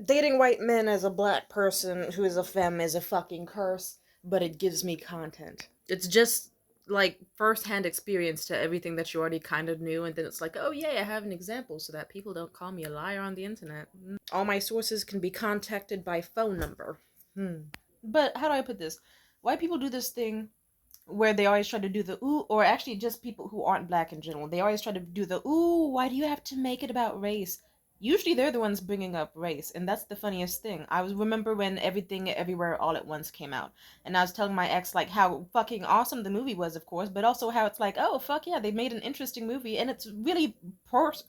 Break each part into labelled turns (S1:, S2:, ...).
S1: Dating white men as a black person who is a femme is a fucking curse, but it gives me content. It's just like first-hand experience to everything that you already kind of knew, and then it's like, oh yeah, I have an example so that people don't call me a liar on the internet. All my sources can be contacted by phone number. But how do I put this? White people do this thing where they always try to do the ooh, or actually just people who aren't black in general, they always try to do the ooh, why do you have to make it about race? Usually they're the ones bringing up race, and that's the funniest thing. I was remember when Everything Everywhere All at Once came out, and I was telling my ex like how fucking awesome the movie was, of course, but also how it's like, oh fuck yeah, they made an interesting movie, and it's really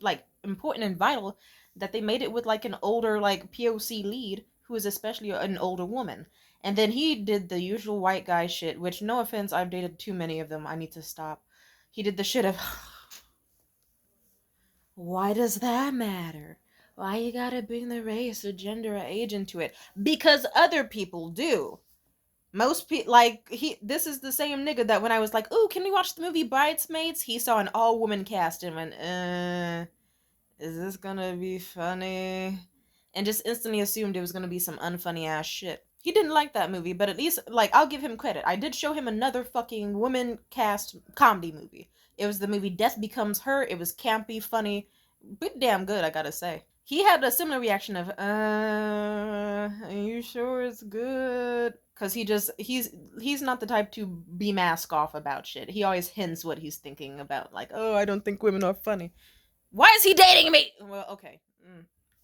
S1: like important and vital that they made it with like an older like POC lead who is especially an older woman. And then he did the usual white guy shit, which, no offense, I've dated too many of them. I need to stop. He did the shit of, why does that matter? Why you gotta bring the race or gender or age into it? Because other people do. Most people, like, this is the same nigga that when I was like, ooh, can we watch the movie Bridesmaids? He saw an all woman cast and went, is this gonna be funny? And just instantly assumed it was gonna be some unfunny ass shit. He didn't like that movie, but at least, like, I'll give him credit. I did show him another fucking woman cast comedy movie. It was the movie Death Becomes Her. It was campy, funny, pretty damn good, I gotta say. He had a similar reaction of, are you sure it's good? Cause he's not the type to be mask off about shit. He always hints what he's thinking about, like, oh, I don't think women are funny. Why is he dating me? Well, okay.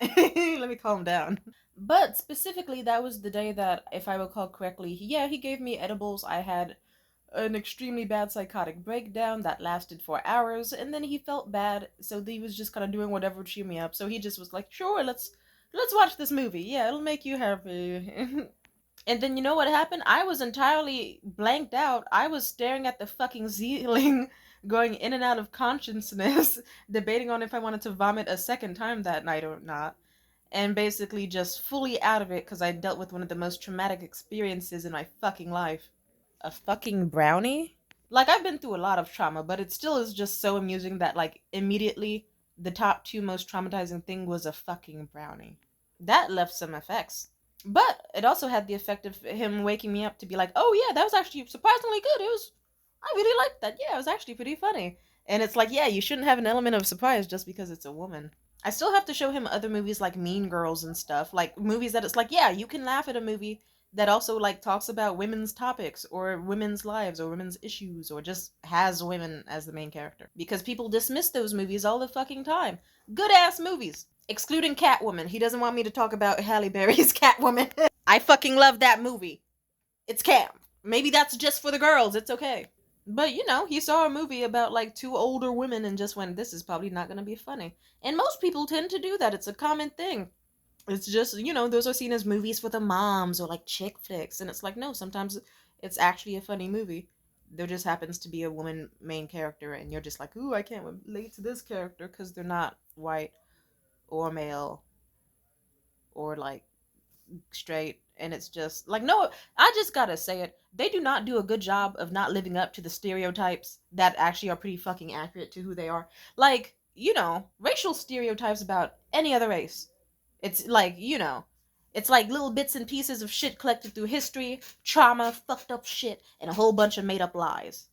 S1: Let me calm down. But specifically, that was the day that, if I recall correctly, he gave me edibles. I had an extremely bad psychotic breakdown that lasted for hours, and then he felt bad, so he was just kind of doing whatever to cheer me up. So he just was like, "Sure, let's watch this movie. Yeah, it'll make you happy." And then you know what happened? I was entirely blanked out. I was staring at the fucking ceiling, going in and out of consciousness, debating on if I wanted to vomit a second time that night or not. And basically just fully out of it because I dealt with one of the most traumatic experiences in my fucking life. A fucking brownie? Like, I've been through a lot of trauma, but it still is just so amusing that, like, immediately the top two most traumatizing thing was a fucking brownie. That left some effects. But it also had the effect of him waking me up to be like, oh yeah, that was actually surprisingly good. I really liked that. Yeah, it was actually pretty funny. And it's like, yeah, you shouldn't have an element of surprise just because it's a woman. I still have to show him other movies like Mean Girls and stuff, like movies that it's like, yeah, you can laugh at a movie that also like talks about women's topics or women's lives or women's issues or just has women as the main character. Because people dismiss those movies all the fucking time. Good ass movies. Excluding Catwoman. He doesn't want me to talk about Halle Berry's Catwoman. I fucking love that movie. It's camp. Maybe that's just for the girls. It's okay. But you know, he saw a movie about like two older women and just went, this is probably not gonna be funny. And most people tend to do that. It's a common thing. It's just, you know, those are seen as movies for the moms or like chick flicks. And it's like, no, sometimes it's actually a funny movie. There just happens to be a woman main character, and you're just like, ooh, I can't relate to this character because they're not white or male or like straight. And it's just like, no, I just gotta say it, they do not do a good job of not living up to the stereotypes that actually are pretty fucking accurate to who they are. Like, you know, racial stereotypes about any other race, it's like, you know, it's like little bits and pieces of shit collected through history, trauma, fucked up shit, and a whole bunch of made up lies.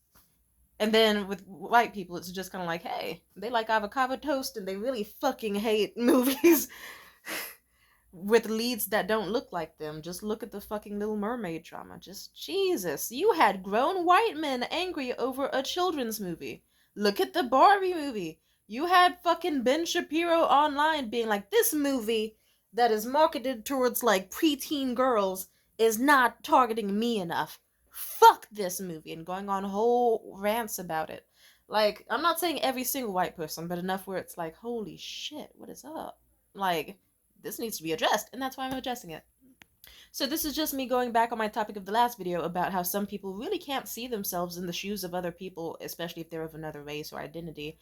S1: And then with white people, it's just kind of like, hey, they like avocado toast and they really fucking hate movies with leads that don't look like them. Just look at the fucking Little Mermaid drama. Just Jesus. You had grown white men angry over a children's movie. Look at the Barbie movie. You had fucking Ben Shapiro online being like, this movie that is marketed towards like preteen girls is not targeting me enough. Fuck this movie, and going on whole rants about it. Like, I'm not saying every single white person, but enough where it's like, holy shit, what is up? Like, this needs to be addressed, and that's why I'm addressing it. So this is just me going back on my topic of the last video about how some people really can't see themselves in the shoes of other people, especially if they're of another race or identity.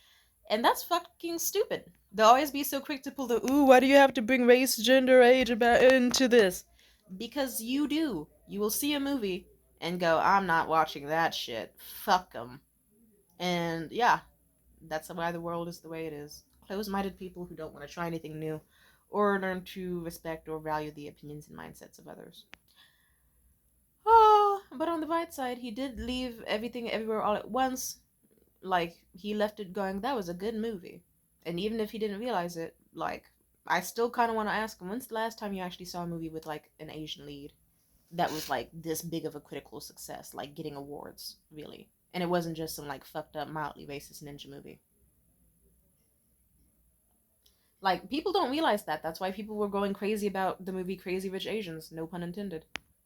S1: And that's fucking stupid. They'll always be so quick to pull the, ooh, why do you have to bring race, gender, age about into this? Because you do. You will see a movie and go, I'm not watching that shit. Fuck them. And yeah, that's why the world is the way it is. Closed-minded people who don't want to try anything new, or learn to respect or value the opinions and mindsets of others. Oh, but on the bright side, he did leave everything everywhere all at once. Like, he left it going, that was a good movie. And even if he didn't realize it, like, I still kind of want to ask him, when's the last time you actually saw a movie with, like, an Asian lead that was, like, this big of a critical success, like, getting awards, really? And it wasn't just some, like, fucked up, mildly racist ninja movie. Like, people don't realize that. That's why people were going crazy about the movie Crazy Rich Asians, no pun intended.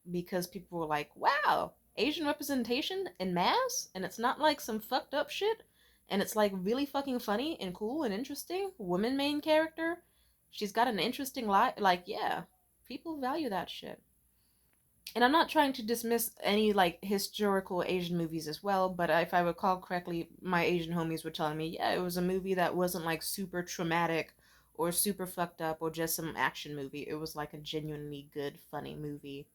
S1: Because people were like, wow, Asian representation in mass? And it's not like some fucked up shit? And it's like really fucking funny and cool and interesting? Woman main character? She's got an interesting life. Like, yeah, people value that shit. And I'm not trying to dismiss any like historical Asian movies as well, but if I recall correctly, my Asian homies were telling me, yeah, it was a movie that wasn't like super traumatic or super fucked up or just some action movie. It was like a genuinely good, funny movie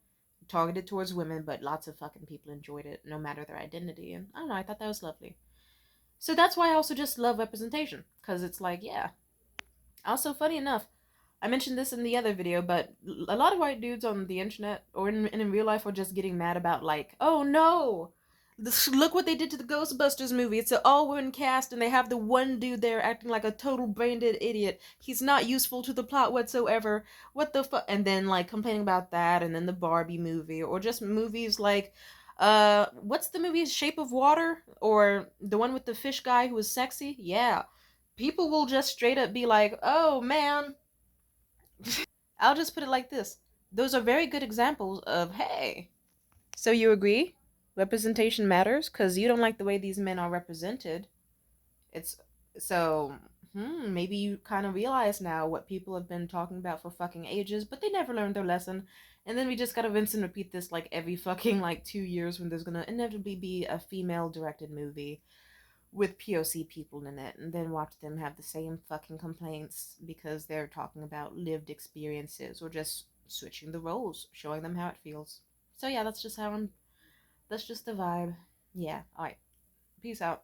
S1: targeted towards women, but lots of fucking people enjoyed it, no matter their identity. And I don't know, I thought that was lovely. So that's why I also just love representation, because it's like, yeah. Also, funny enough, I mentioned this in the other video, but a lot of white dudes on the internet or in real life are just getting mad about, like, oh no, look what they did to the Ghostbusters movie. It's an all-women cast, and they have the one dude there acting like a total brain-dead idiot. He's not useful to the plot whatsoever. What the fuck? And then, like, complaining about that, and then the Barbie movie, or just movies like, what's the movie Shape of Water? Or the one with the fish guy who was sexy? Yeah. People will just straight up be like, oh man, I'll just put it like this. Those are very good examples of, hey, so you agree? Representation matters because you don't like the way these men are represented. It's so, maybe you kind of realize now what people have been talking about for fucking ages, but they never learned their lesson. And then we just gotta rinse and repeat this like every fucking like 2 years when there's gonna inevitably be a female directed movie with POC people in it, and then watch them have the same fucking complaints because they're talking about lived experiences or just switching the roles, showing them how it feels. So yeah, that's just the vibe. Yeah, alright. Peace out.